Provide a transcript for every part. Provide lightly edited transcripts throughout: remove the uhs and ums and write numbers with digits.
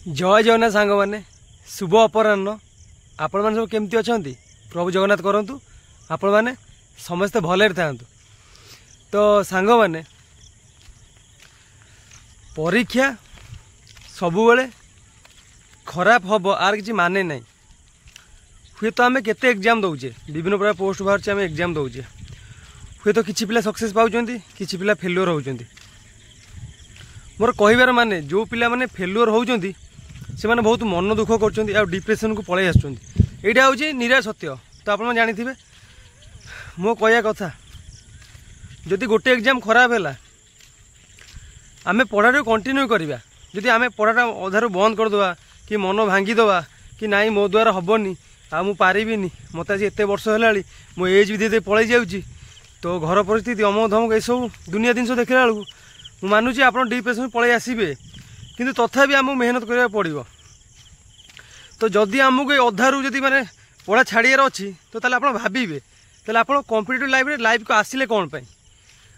जय जगन्नाथ सांग मैंने शुभ अपराह्न आपण मैंने सब केमती अच्छा प्रभु जगन्नाथ करंतु आपण मैंने समस्ते भले था। तो सांग मैंने परीक्षा सबुबले खराब हम आर किसी माने ना हुए तो आम केते एग्जाम दौचे विभिन्न प्रकार पोस्ट बाहर आम एग्जाम दौचे हुए तो किसी पिला सक्सेस पाउछंती किसी पिला फेल्युअर होउछंती। मोर कहबार माने जो पिला माने फेल्युअर होउछंती से माने बहुत मन दुख करछंती आ डिप्रेशन को पळै आछंती। एटा होउची निरा सत्य। तो आपण जानिथिबे मो कहया कथा जदि गोटे एग्जाम खराब हैला आमे पढ़ारे कंटिन्यू करिबा। जदि आमे पढ़ाटा अधारू बंद करदेवा कि मन भांगीदेवा कि नाई मो द्वारा हेनी आ मु पारिबिनी मत आज एत वर्ष है मो एज भी दे पलि जाऊँगी तो घर परिस्थिति अमक धमक ये सब दुनिया जिन देखला बेलू मु मानुची आप डिप्रेशन पलि आसबे किंतु तथापि आमको मेहनत करा पड़ो। तो जदि आमको अधारू जदि माने पढ़ा छाड़ियार अच्छी तो ताले आप भावे ताले आप कॉम्पिटिटिव लाइफ को आसिले कौन पाई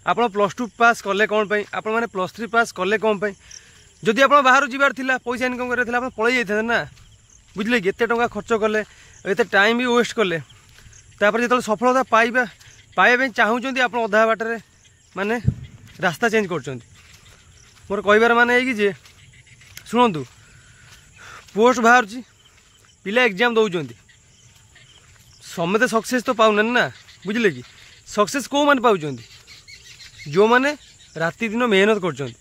आप +2 पास कले कौन पाई आप मैंने +3 पास कले कौन पाई जदि आप बाहर जीवार थिला पैसा इनकम करार आप पलि जाते ना बुझे कि एत टंका खर्च कले एत टाइम भी वेस्ट कले तापर जो सफलता पाइबा चाहूँगी आप अधा बाटर माने रास्ता चेंज कर मोर कहबार माने कि जे शुणु पोस्ट बाहर पिला एग्जाम दौरान समते सक्सेस तो पाऊना ना बुझे कि सक्सेस कौ मैंने पाँच जो मैंने राति दिन मेहनत कर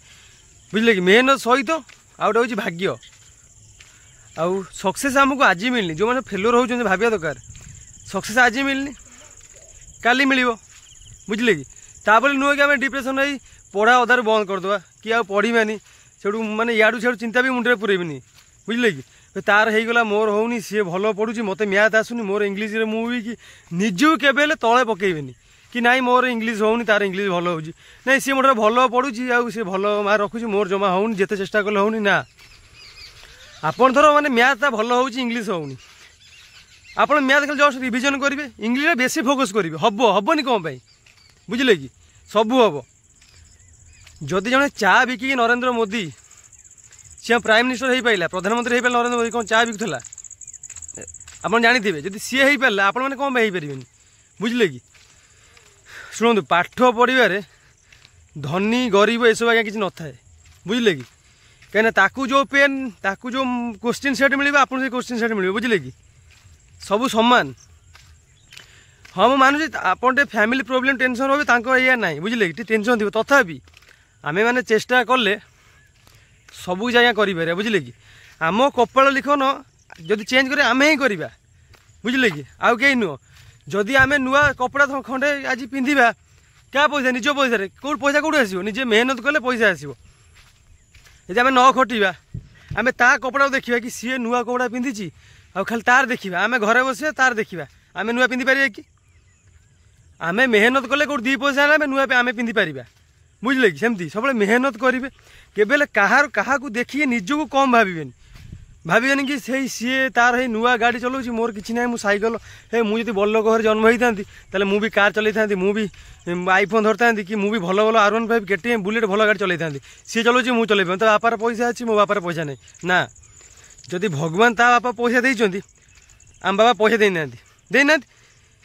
बुझे कि मेहनत सहित आउट हूँ भाग्य आउ सक्सेस आमको आज मिलनी जो मैंने फेल्युअर होती भाविया दरकार सक्सेस आज मिलनी काली मिल बुझे कि तापर नुह कि आम डिप्रेशन हो पढ़ा अधार बंद करदे कि आ पढ़ानी से माने याड़ू छाड़ू चिंता भी मुंडे पुरेबनी बुझे कि तार होगला मोर होनी सी भल पढ़ुची मत मैथ आसुनी मोर इंग्लीश मुझे कि निजू केवे तले पकेबनी कि नाई मोर इंग्लीश होनी तार इंग्लीश भल हो ना सी मोटे भल पढ़ुची आ भल मार्क रखुची मोर जमा होनी जिते चेष्टा कले होनी ना आपन धर माने मैथ भल हो इंग्लीश होनी आप मैथ खाली जस्ट रिविजन करेंगे इंग्लीश बेसी फोकस करेंगे हम हेनी कौन पाई बुझे कि सबू हम जदि जड़े चा बिकिकी Narendra Modi C prime minister हो पारा प्रधानमंत्री हो पारा नरेंद्र मोदी कौन चा बिकुला आप जानी जदि सी हो पारा आप कौन पारे बुझे कि शुणु पाठ पढ़वे धनी गरीब ये सब आज्ञा किसी न थाए बुझे कि कहीं जो पेन ताकू जो क्वेश्चन सेट मिले आप क्वेश्चन सेट मिले बुझे कि सबू सम्मान हाँ मुझे मानुची आप फैमिली प्रोब्लेम टेंशन हो या ना बुझे कि टेंशन थी तथापि आम मैंने चेष्टा कले सबू जगह कर बुझे कि आम कपाल लिखन जदि चेंज कर आम ही करवा बुझे कि आउ कहीं नुह जदि आम नुआ कपड़ा खंडे आज पिंधा क्या पैसा निज पैसा कौट पैसा कौट आसो निजे मेहनत कले पैसा आसो यदि आम न खटिया आम ता कपड़ा देखा कि सी नुआ कपड़ा पिंधि आ खाली तार देखा आम घरे बस तार देखा आम नुआ पिंधि पार कि आम मेहनत कले कौट 2 पैसा आम नुआ आम पिंधि पार बुझे कि सेमती सब मेहनत करेंगे केवल क्या देखिए निजक कम भावेनि कि से सी तार है नुआ गाड़ी चलाऊँ मोर कि ना मुझे सैकल हे मुझे बड़ लोक घर जन्म होता ताले मुझे कार चलाई था मुझे आईफोन धरता कि मुझे भल भल R15 KTM बुलेट भल गाड़ी चलाई था सी चलाऊँ मुझे चलाई तो बापार पैसा अच्छी मो बापार पैसा नहीं ना जदि भगवान ता बापा पैसा देते आम बाबा पैसा देना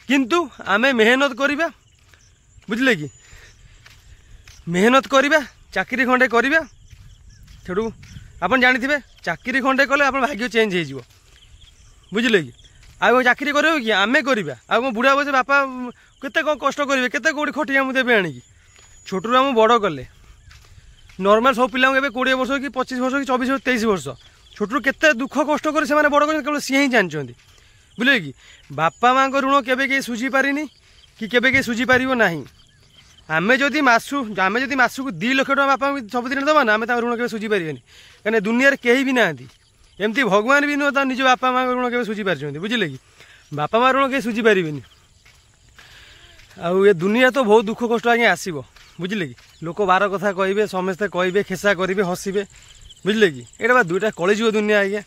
किंतु आमे मेहनत करवा बुझे कि मेहनत करवा चाकरी खंडे करवा सेठू आप जानी चाकरी खंडे कले आप भाग्य चेंज हो बुझे कि आ चाकरी कर कि आमे करवा आ बुढ़ा बस बापा केते कौन कष्ट करेंगे केते कौटी खटिया मुझे देवे आणिकी छोटू आम बड़ कले नॉर्मल सब पिला 20 वर्ष कि 25 वर्ष कि 24 वर्ष 23 वर्ष छोटू केते दुख कष्ट कर बड़ कर केवल सी ही जानते बुझे कि बापा माँ ऋण केवे सुझी पारिनी कि केवे के सुझी पार ना आमे जदि मासु को 2 लाख टका बापा सबुदिन दबा ना आम ऋण के सुझी पारे कहीं दुनिया कहीं भी ना एमती भगवान भी नुह निज बापा माँ ऋण के सुझी पार्टी बुझे कि बापा माँ ऋण कहीं सुझी पारे आ दुनिया तो बहुत दुख कष्ट आज्ञा आसो बुझे कि लोक 12 कथा कहे समस्ते कहे खेसा करेंगे हसबे बुझे कि यहाँ 2टा कलिजुग दुनिया आज्ञा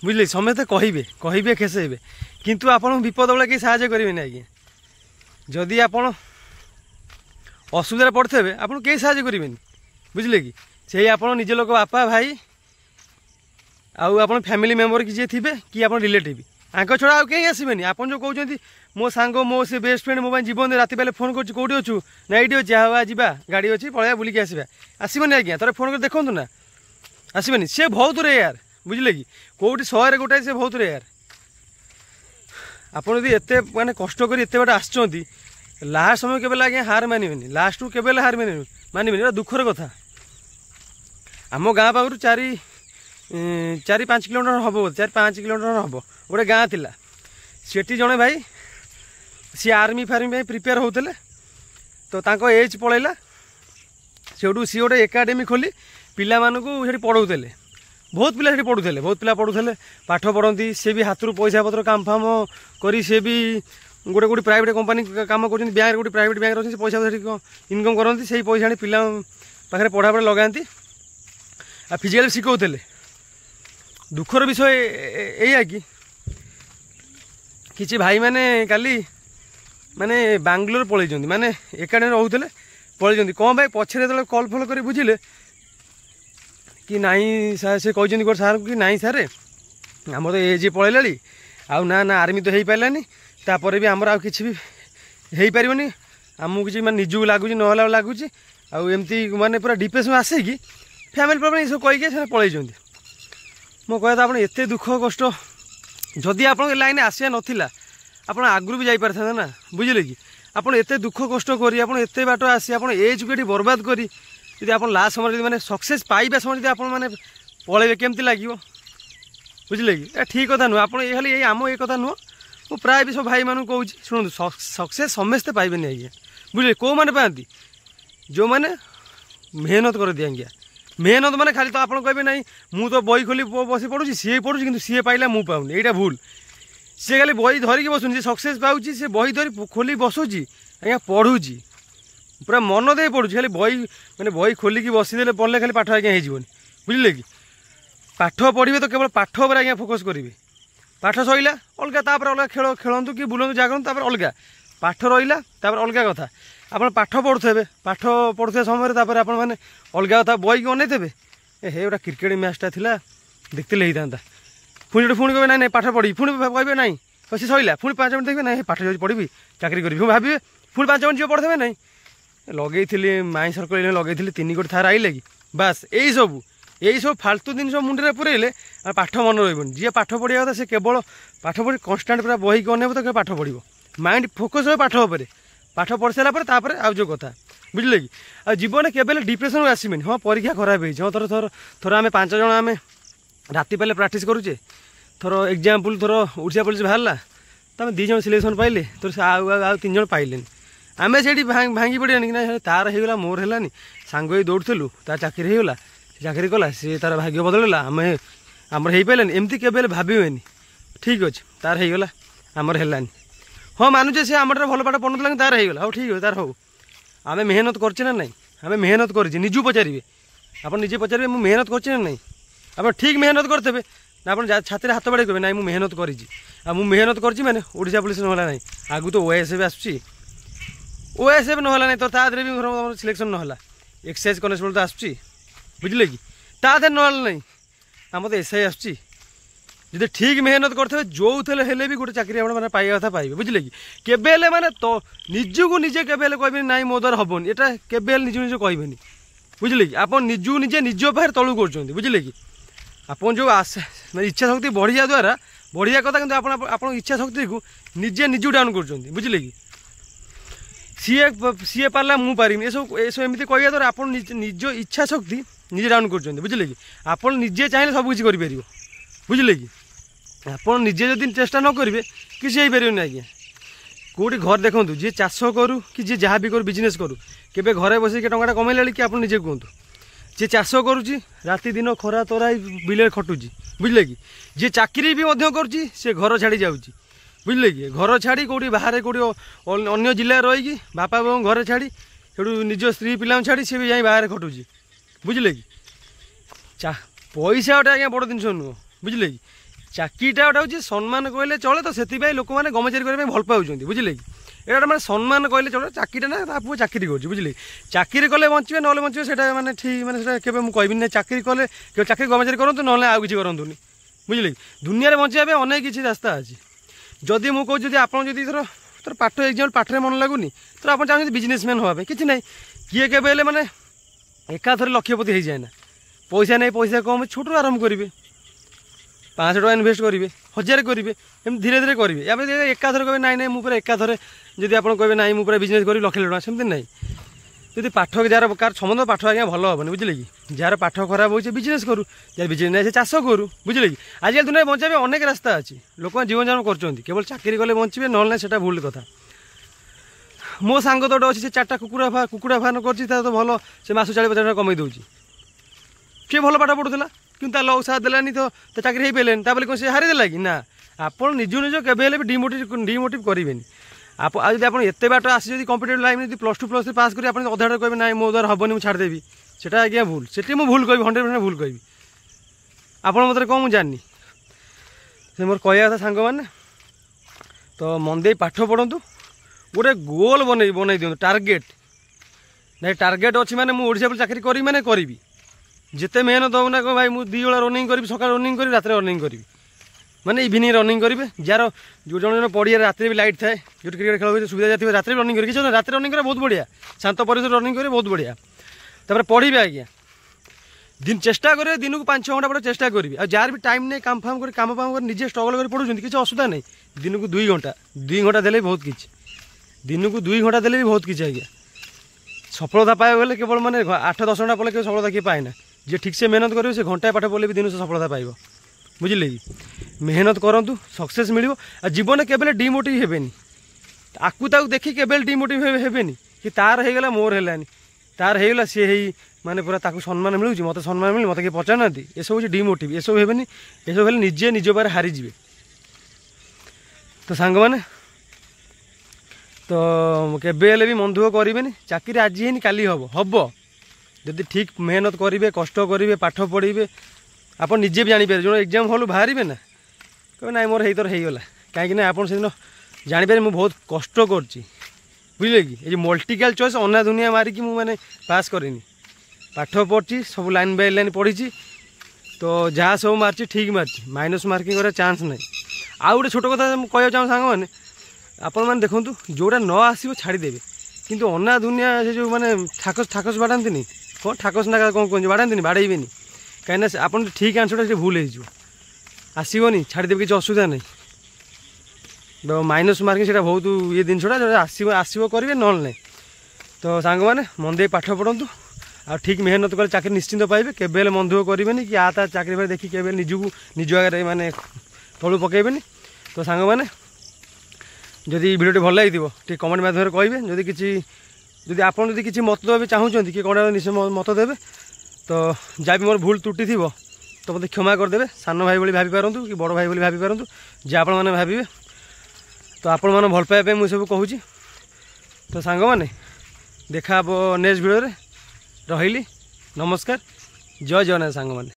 बुझे समस्ते कहे खेसेबे किंतु आप विपद बेला कहीं साहय करेंगे आज्ञा जदि आप असुविधा पड़े आपको कहीं साहय करेंगे बुझे कि से आप निज लोक बापा भाई आउ आप फैमिली मेम्बर किसी थे कि आप रिलेटिव आंक छड़ा आउ कहीं आसबेनि आप जो कहते मो सांग मो से बेस्ट फ्रेंड मो जीवन राति पाले फोन कर कौटी अच्छु ना ये अच्छे हाँ जा गाड़ी अच्छी पलैया बुलिक आसवा आसबनि आज्ञा थोड़ा फोन कर देखो ना आसबेनि सी बहुत रेयर बुझे कि कौटी शहर गोटाए से बहुत रेयर आपड़ एत मानते कष्ट कर एत बाटे आसुँच लास्ट समय के आज्ञा हार मानवे लास्ट के हार मानवे दुखर कथा आम गाँ पाखु 4-5 किलोमीटर हम 4-5 किलोमीटर हम गोटे गाँ थिला सेठी जड़े भाई सी आर्मी फार्मी प्रिपेयर होते तो तांको एज पलैला से सी गोटे एकाडेमी खोली पिला मानू पढ़ाऊे बहुत पिला पढ़ुले बहुत पिला पढ़ुले पाठ पढ़ती सी भी हाथ पैसा पत्र काम फाम करी सी भी गोटे गोटे प्राइवेट कंपनी काम कर बैंक गोटे प्राइवेट बैंक अच्छे पैसा इनकम करती से पैसा आनी पिला पाखे पढ़ापढ़ी लगाती आ फिजिकाल शिखौले दुखर विषय यही कि किसी भाई मैंने काली माने बांग्लोर पलैं माने एकाडेमी रोते पलैं कौन भाई पछे जो कल फल कर बुझिले कि नाई से कहते गोटे सार कि नाई सारे आम तो एज पलैला आउ ना ना आर्मी तो हो पारानी तापर भी आमर कि हो पारनि आमको किसी मैं निजक लगुच ना लगुच आमती माने पूरा डिप्रेशन आसे कि फैमिली प्रॉब्लम ये सब कहीकि पलैं मो कहता आप एत दुख कष्ट जदि आप लाइन आसिया नाला आप आगु भी जापर था ना बुझे कि आप एत दुख कष्ट करी आप एत बाट आसी आप एज को बर्बाद करी यदि आप लास्ट समय मैंने सक्सेस पाइबा समय आप पलैबे केमती लगे बुझे कि ठीक कथा नुह आप खाली आम ये कथा नुह मु प्राय भी सब भाई मानू कहूँ शुणु सक्सेस समस्ते पाइबे आज्ञा बुझे कौ मैंने पाती जो मैंने मेहनत कर दिए आज्ञा मेहनत माने खाली तो आप कहे ना मु तो बही खोली बस पढ़ुची सी पढ़ुची कि सी पाइला मु पाऊनी यहाँ भूल सी खाली बही धरिकी बसुनी सक्सेस पाऊँगी सी बही धरी खोली बसुची आज्ञा पढ़ुची पूरा मन दे पढ़ुची खाली बही मैंने बही खोलिकी बसीदे पढ़ले खाली पाठ आज्ञा होजन बुझे कि पाठ पढ़े तो केवल पाठ पर आज्ञा फोकस करेंगे पाठ सैला अलग तापर अलग खेल खेलतु कि बुलतु जागरतु तापर अलग पाठ रहा तापर अलग कथा आप पाठ पढ़ुथे पाठ पढ़ुवा समय आप मैंने अलग कथा बही की अनैथे हे गोटा क्रिकेट मैचटा था देखते होता पुणी पुणी कहे ना पाठ पढ़ी पुणी कहे ना सी सैला पुणी 5 मिनट देखिए ना पाठ जो पढ़ी चाकरी करी भावे पुणी 5 मिनट जो पढ़े ना लगे माई सर्कल लगे 3 कोटी थार आइले कि बास यही सब फालतू जिन मुंडे पुरेले पाठ मन रही जी पाठ पढ़ा कथा से केवल पाठ पढ़ी कन्स्टाट पूरा बही की अनेब तो पाठ पढ़ माइंड फोकस रहे पाठ उपर पाठ पढ़ सारापर आउ जो कथा बुझे कि आ जीवन केवल डिप्रेशन आसबेनि हाँ परीक्षा खराब हो थर थर थर आम 5 जन आम राति पाले प्राक्ट करुचे थर एग्जाम्पल थर ओडिशा पुलिस बाहर तो आम 2 जन सिलेक्शन पाइले थर आउ 3 जन पाइले आम से भांगी पड़ानी कि ना तार होगा मोर है सांग ही दौड़ूँ तार चाकरी होगा चाकरी कला सी तार भाग्य बदलला आम आमर हो पारानी एमती के भावे ठीक अच्छे तार होगा आमर है हाँ मानुचे से आम भल पाठ पढ़ुला तार होगा हाँ ठीक है तार हो आम मेहनत करचे ना नहीं आम मेहनत कर निजू पचारे आप निजे पचारे मुझे मेहनत करचे ना नहीं आप ठीक मेहनत करते ना आप छाती हाथ बाड़े कहे ना मुझे मेहनत करी मेहनत कर मैंने ओडिशा पुलिस ना ना आगु तो ओएसएफ आसूँ ओएसएफ ना ना तो तादे भी सिलेक्शन ना एक्साइज कनेस्टेबल तो आसूँ बुझे कि तादे ना ना आम तो एसआई आसूँ जी ठीक मेहनत करते जो थे भी गोटे चाकरी मैंने पाइबा कथा पाइबे बुझे कि केबे माने तो निजू निजे केबे कहे ना मो द्वारा हेनी यहाँ केबे निज निज कहे बुझे कि आप निजू निजे निज पाखे तलू कर बुझे कि आप जो आशा मैं इच्छा शक्ति बढ़िया द्वारा बढ़िया कथा कि आप इच्छा शक्ति को निजे निजू डाउन कर बुझे कि सीए पारा मु पारि ये सब एमती कहवा द्वारा आप निज इच्छा शक्ति निजे डाउन कर बुझे कि आप निजे चाहिए सब किसी करें बुझे कि आप निजे जदि चेष्टा न करेंगे किसी हो पारे आज्ञा कौटी घर देखूँ जी चाष करूँ कि जी जहाँ भी करूँ बिजनेस करूँ केबे घरे बस टंका कमेला कि आप निजे कहतु जी चाष करुच्ची राति दिन खरा तरा बिल खटुची बुझे कि जी चाकरी भी करुच्ची से घर छाड़ी जाऊँगी बुझे कि घर छाड़ी कौटी बाहर कौटी अन्य जिले रहीकि बापा बों घर छाड़ी से निज स्त्री पिला छाड़ी सी भी जाए बाहर खटुची बुझे कि पैसा गोटे आज्ञा बड़ जिन नुह बुझे कि चाकरीटा गोटे हूँ सम्मान कहले चले तो से लोक मैंने गमचारी करने भल पाऊँ बुझे कि এটা মানে সম্মান কইলে চলে চাকরিটা না তা পুଅ চাকরি করছি বুঝলি চাকরি কলে বঞ্চিবে নহলে বঞ্চিবে সেটা মানে ঠিক মানে সেটা কেবে ମୁଁ କହିବିନି না চাকরি কলে কেউ চাকরি কর্মচারী করন্তু নহলে ଆଉ କିଛି କରନ୍ତୁନି ବୁଝିଲେ ଦୁନିଆରେ ବଞ୍ଚିବା ପାଇଁ ଅନେକ କିଛି ରାସ୍ତା ଅଛି ଯଦି ମୁଁ କହୁଛି ଯଦି ଆପଣ ଯଦି ଧର ପାଠ ଏକ୍ଜାମ୍ପଲ୍ ପାଠରେ ମନ ଲାଗୁନି ତ ଆପଣ ଚାହୁଁଛନ୍ତି ବିଜନେସମ୍ୟାନ୍ ହେବା ପାଇଁ କିଛି ନାହିଁ କିଏ କେବେ ହେଲେ ମାନେ ଏକାଥରେ ଲକ୍ଷପତି ହେଇଯାଏ ନା ପଇସା ନେଇ ପଇସା କମ୍ ଛୋଟରୁ ଆରମ୍ଭ କରିବେ 500 ଟଙ୍କା ଇନଭେଷ୍ଟ କରିବେ 1000 କରିବେ ଏମିତି ଧୀରେ ଧୀରେ କରିବେ ଏବେ ଏକାଥରେ କହିବେ ନାଇଁ ନାଇଁ ମୁଁ ପୁରା ଏକାଥରେ ଯଦି ଆପଣ କହିବେ ନାଇଁ ମୁଁ ପୁରା ବିଜନେସ୍ କରିବି ଲକ୍ଷ ଟଙ୍କା ସେମିତି ନାହିଁ ଯଦି ପାଠ ଯାହାର କାହାର ସମସ୍ତ ପାଠ ଆଜ୍ଞା ଭଲ ହେବନି ବୁଝିଲେ କି ଯାହାର ପାଠ ଖରାପ ହେଉଛି ବିଜନେସ୍ କରୁ ଯାହାର ବିଜନେସ୍ ନାହିଁ ସେ ଚାଷ କରୁ ବୁଝିଲେ କି ଆଜିକାଲି ଦୁନିଆରେ ବଞ୍ଚିବା ପାଇଁ ଅନେକ ରାସ୍ତା ଅଛି ଲୋକମାନେ ଜୀବନଯାପନ କରୁଛନ୍ତି କେବଳ ଚାକିରି କଲେ ବଞ୍ଚିବେ ନହେଲେ ନାହିଁ ସେଟା ଭୁଲ କଥା ମୋ ସାଙ୍ଗ ତ ଗୋଟେ ଅଛି ସେ 4ଟା କୁକୁଡ଼ା ଫାର୍ମ କରିଛି ତାର ତ ଭଲ ସେ ମାସ 40-50 ଟଙ୍କା କମେଇ ଦେଉଛି କିଏ ଭଲ ପାଠ ପଢ଼ୁଥିଲା କିନ୍ତୁ ତା ଲକ୍ ସାଥ ଦେଲାନି ତ ଚାକିରି ହେଇପାରିଲେନି ତାପରେ କ'ଣ ସେ ହାରିଦେଲା କି ନା ଆପଣ ନିଜ କେବେ ହେଲେ ବି ଡିମୋଟିଭ୍ କରିବେନି ଆଉ ଯଦି ଆପଣ ଏତେ ବାଟ ଆସି ଯଦି କମ୍ପିଟେଟିଭ୍ ଲାଇନ୍ ଯଦି +2 +3 ପାସ୍ କରି ଆପଣ ଅଧାଟା କହିବେ ନାଇଁ ମୋ ଦ୍ୱାରା ହେବନି ମୁଁ ଛାଡ଼ିଦେବି ସେଟା ଆଜ୍ଞା ଭୁଲ ସେଠି ମୁଁ ଭୁଲ କହିବି 100% ଭୁଲ କହିବି ଆପଣ ମତରେ କ'ଣ ମୁଁ ଜାଣିନି ସେ ମୋର କହିବା କଥା ସାଙ୍ଗମାନେ ତ ମନ ଦେଇ ପାଠ ପଢ଼ନ୍ତୁ ଗୋଟେ ଗୋଲ୍ ବନେଇ ଦିଅନ୍ତୁ ଟାର୍ଗେଟ୍ ନାଇଁ ଟାର୍ଗେଟ୍ ଅଛି ମାନେ ମୁଁ ଓଡ଼ିଶା ଚାକିରି କରିବି ମାନେ କରିବି ଯେତେ ମେହନତ ହେଉ ନା କ'ଣ ଭାଇ ମୁଁ 2 ବେଳା ରନିଂ କରିବି ସକାଳେ ରନିଂ କରିବି ରାତିରେ ରନିଂ କରିବି ମାନେ ଇଭିନିଂ ରନିଂ କରିବେ ଯାହାର ଜଣେ ପଡ଼ିଆରେ ରାତିରେ ବି ଲାଇଟ୍ ଥାଏ ଯେଉଁଠି କ୍ରିକେଟ୍ ଖେଳ ହୁଏ ସୁବିଧା ଥିବ ରାତିରେ ରନିଂ କରିବେ କିଛି ରାତିରେ ରନିଂ କରିବା ବହୁତ ବଢ଼ିଆ ଶାନ୍ତ ପରିବେଶରେ ରନିଂ କରିବେ ବହୁତ ବଢ଼ିଆ ତାପରେ ପଢ଼ିବେ ଆଜ୍ଞା ଚେଷ୍ଟା କରିବେ ଦିନକୁ 5-6 ଘଣ୍ଟା ପରେ ଚେଷ୍ଟା କରିବେ ଆଉ ଯାହାର ବି ଟାଇମ୍ ନେଇ କାମ ଫାମ କରି ନିଜେ ଷ୍ଟ୍ରଗଲ୍ କରି ପଢ଼ୁଛନ୍ତି କିଛି ଅସୁବିଧା ନାହିଁ ଦିନକୁ 2 ଘଣ୍ଟା ଦେଲେ ବି ବହୁତ କିଛି ଦିନକୁ 2 ଘଣ୍ଟା ଦେଲେ ବି ବହୁତ କିଛି ଆଜ୍ଞା ସଫଳତା ପାଇବ ବୋଲେ କେବଳ ମାନେ 8-10 ଘଣ୍ଟା ପଢ଼ିଲେ କେବେ ସଫଳତା କିଏ ପାଏ ନା ଯିଏ ଠିକ୍ସେ ମେହନତ କରିବ ସେ ଘଣ୍ଟାଏ ପାଠ ପଢ଼ିଲେ ବି ଦିନକୁ ସଫଳତା ପାଇବ ବୁଝିଲେ କି ମେହନତ କରନ୍ତୁ ସକ୍ସେସ୍ ମିଳିବ ଆଉ ଜୀବନରେ କେବେ ଡିମୋଟିଭ୍ ହେବେନି ଆକୁ ତାକୁ ଦେଖି କେବେ ଡିମୋଟିଭ୍ ହେବେନି କି ତାର ହେଇଗଲା ମୋର ହେଲାନି ତାର ହେଇଗଲା ସିଏ ହେଇ ମାନେ ପୁରା ତାକୁ ସମ୍ମାନ ମିଳୁଛି ମୋତେ ସମ୍ମାନ ମିଳୁନି ମୋତେ କିଏ ପଚାରୁନାହାନ୍ତି ଏସବୁ ହେଉଛି ଡିମୋଟିଭ୍ ଏସବୁ ହେବେନି ଏସବୁ ହେଲେ ନିଜେ ନିଜ ପାଖରେ ହାରିଯିବେ ତ ସାଙ୍ଗମାନେ ତ କେବେ ହେଲେ ବି ମନ ଦୁଃଖ କରିବେନି ଚାକିରି ଆଜି ହେଇନି କାଲି ହବ ଯଦି ଠିକ୍ ମେହନତ କରିବେ କଷ୍ଟ କରିବେ ପାଠ ପଢ଼ିବେ ଆପଣ ନିଜେ ବି ଜାଣିପାରିବେ ଯେଉଁ ଏକ୍ଜାମ୍ ହଲ୍ ବାହାରିବେ ନା କହିବେ ନାଇଁ ମୋର ହେଇଥର ହେଇଗଲା କାହିଁକି ନା ଆପଣ ସେଦିନ ଜାଣିପାରିବେ ମୁଁ ବହୁତ କଷ୍ଟ କରିଛି ବୁଝିଲେ କି ଏ ଯେଉଁ ମଲ୍ଟିକାଲ୍ ଚଏସ୍ ଅନା ଦୁନିଆ ମାରିକି ମୁଁ ମାନେ ପାସ୍ କରିନି ପାଠ ପଢ଼ିଛି ସବୁ ଲାଇନ୍ ବାଇ ଲାଇନ୍ ପଢ଼ିଛି ତ ଯାହା ସବୁ ମାରିଛି ଠିକ୍ ମାରିଛି ମାଇନସ୍ ମାର୍କିଂ କରିବା ଚାନ୍ସ ନାହିଁ ଆଉ ଗୋଟେ ଛୋଟ କଥା ମୁଁ କହିବାକୁ ଚାହୁଁ ସାଙ୍ଗମାନେ ଆପଣମାନେ ଦେଖନ୍ତୁ ଯେଉଁଟା ନ ଆସିବ ଛାଡ଼ିଦେବେ କିନ୍ତୁ ଅନା ଦୁନିଆ ସେ ଯେଉଁ ମାନେ ଠାକସ ବାଡ଼ାନ୍ତିନି କ'ଣ ଠାକସ ନା କ'ଣ କୁହନ୍ତି ବାଡ଼ାନ୍ତିନି ବାଡ଼େଇବେନି କାହିଁକିନା ଆପଣ ଠିକ୍ ଆନ୍ସରଟା ସେଠି ଭୁଲ ହେଇଯିବ ଆସିବନି ଛାଡ଼ିଦେବେ କିଛି ଅସୁବିଧା ନାହିଁ ମାଇନସ୍ ମାର୍କିଂ ସେଇଟା ବହୁତ ଇଏ ଜିନିଷଟା ଯେଉଁଟା ଆସିବ କରିବେ ନହେଲେ ନାହିଁ ତ ସାଙ୍ଗମାନେ ମନ ଦେଇ ପାଠ ପଢ଼ନ୍ତୁ ଆଉ ଠିକ୍ ମେହନତ କଲେ ଚାକିରି ନିଶ୍ଚିନ୍ତ ପାଇବେ କେବେ ହେଲେ ମନ ଦୁଃଖ କରିବେନି କି ତା ଚାକିରି ଫାକିରି ଦେଖି କେବେ ନିଜକୁ ନିଜ ଆଗରେ ମାନେ ତଳୁ ପକାଇବେନି ତ ସାଙ୍ଗମାନେ ଯଦି ଭିଡ଼ିଓଟି ଭଲ ଲାଗିଥିବ ଟିକେ କମେଣ୍ଟ ମାଧ୍ୟମରେ କହିବେ ଯଦି ଆପଣ ଯଦି କିଛି ମତ ଦେବା ବି ଚାହୁଁଛନ୍ତି କି କ'ଣ ନିଶ୍ଚୟ ମତ ଦେବେ ତ ଯାହା ବି ମୋର ଭୁଲ ତ୍ରୁଟି ଥିବ ତ ମୋତେ କ୍ଷମା କରିଦେବେ ସାନ ଭାଇ ଭଳି ଭାବିପାରନ୍ତୁ କି ବଡ଼ ଭାଇ ଭଳି ଭାବିପାରନ୍ତୁ ଯାହା ଆପଣମାନେ ଭାବିବେ ତ ଆପଣମାନେ ଭଲ ପାଇବା ପାଇଁ ମୁଁ ସବୁ କହୁଛି ତ ସାଙ୍ଗମାନେ ଦେଖା ହେବ ନେକ୍ସଟ ଭିଡ଼ିଓରେ ରହିଲି ନମସ୍କାର ଜୟ ଜଗନ୍ନାଥ ସାଙ୍ଗମାନେ।